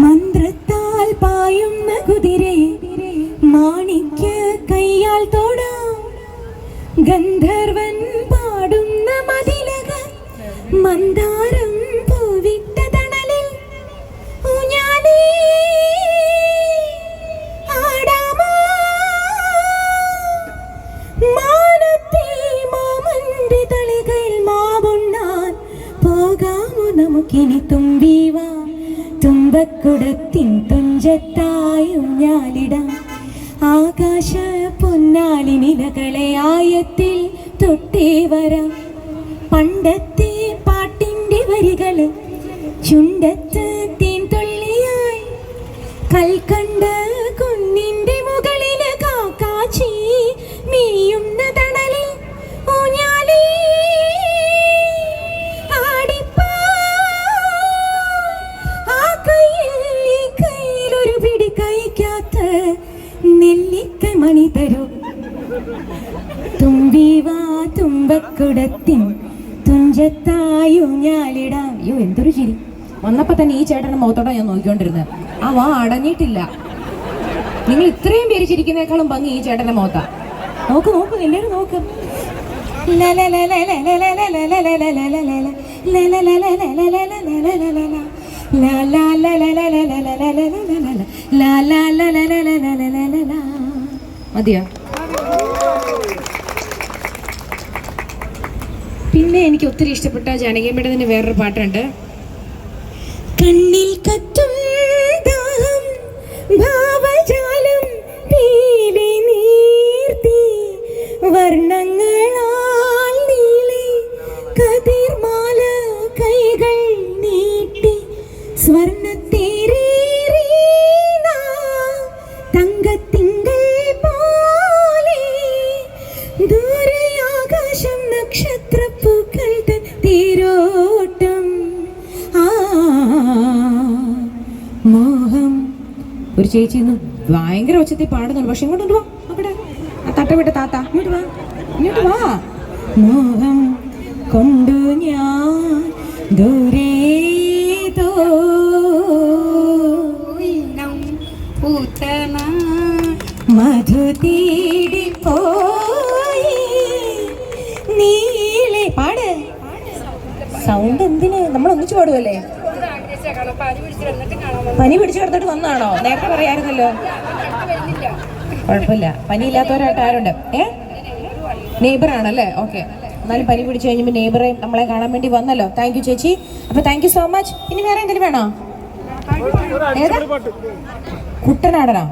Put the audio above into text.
മന്ത്രത്താൽ പായുന്ന കുതിരെ മാണിക്യ കയ്യാൽ തൊടാം ഗന്ധർവൻ പാടുന്ന മതിലക മന്ദാരം പൂവിട്ട തണലിൽ ഊഞ്ഞാലേ ആടാമോ മാനത്തെ മാമന്റെ തളികയിൽ മാവുണ്ണാൻ പോകാമോ നമുക്കിനി തുമ്പീവാ തുമ്പക്കുടത്തിൻ തുഞ്ചത്തായും ഞാലിടാം ആകാശ പൊന്നാലിനിലകളെ ആയത്തിൽ തൊട്ടേ വരാം പണ്ടത്തെ പാട്ടിൻ്റെ വരികള് ചുണ്ടത്ത് തേൻ തുള്ളിയായി കൽക്കണ്ട കുന്നിൻ്റെ മുകളില് കാക്കാച്ചി മീയുന്ന തണലിൽ ഊഞ്ഞാലേ ആടിപ്പാ ആ കയ്യിലൊരു പിടി കഴിക്കാത്ത നെല്ലിക്ക മണി തരൂ തുമ്പീവാ തുമ്പക്കുടത്തിൻ തുഞ്ചത്തായും ഞാലിടാം. അയ്യോ എന്തൊരു ചിരി വന്നപ്പോ തന്നെ ഈ ചേട്ടന്റെ മുഖത്തോടെ ഞാൻ നോക്കിക്കൊണ്ടിരുന്നത്. ആ വാ അടഞ്ഞിട്ടില്ല. നിങ്ങൾ ഇത്രയും പേര് ചിരിക്കുന്നേക്കാളും ഭംഗി ഈ ചേട്ടന്റെ മുഖത്താ. നോക്ക് നോക്ക് എല്ലാവരും നോക്ക്. മതിയോ? പിന്നെ എനിക്ക് ഒത്തിരി ഇഷ്ടപ്പെട്ട ജാനകിയമ്മയുടെ വേറൊരു പാട്ടുണ്ട്. കണ്ണിൽ കത്തും ദാഹം ഭാവജാലം പീലി നീർത്തി വർണ്ണങ്ങളാൽ നീളി കതിർമാല കൈകൾ നീട്ടി സ്വർണ്ണത്തേരീന തങ്കത്തിങ്കൾ പോലെ ദൂരെ ആകാശം നക്ഷത്രപ്പൂക്കൾ തൻ തീരോട്ടം മോഹം. ഒരു ചേച്ചി ഇന്ന് ഭയങ്കര ഉച്ചത്തിൽ പാടുന്നുണ്ട്. പക്ഷെ ഇങ്ങോട്ട് വാ, അവിടെ തട്ടവിട്ട താത്ത ഇങ്ങോട്ട് വാ, ഇങ്ങോട്ട് വാ. മോഹം കൊണ്ടു ഞാൻ ദൂരേതോ മധു തേടി പോയി നീളെ. പാട്. സൗണ്ട് എന്തിന്? നമ്മൾ ഒന്നിച്ചു പാടുമല്ലേ? പനി പിടിച്ചു കിടന്നിട്ട് വന്നാണോ? നേരത്തെ പറയാറുന്നല്ലോ. കുഴപ്പമില്ല, പനി ഇല്ലാത്തവരായിട്ട് ആരുണ്ട്? നെയ്ബർ ആണല്ലേ? ഓക്കെ. എന്നാലും പനി പിടിച്ചു കഴിഞ്ഞപ്പോൾ നെയ്ബറെ നമ്മളെ കാണാൻ വേണ്ടി വന്നല്ലോ. താങ്ക് യു ചേച്ചി. അപ്പൊ താങ്ക് യു സോ മച്ച്. ഇനി വേറെ എന്തെങ്കിലും വേണോ? ഏതാ? കുട്ടനാടനോ?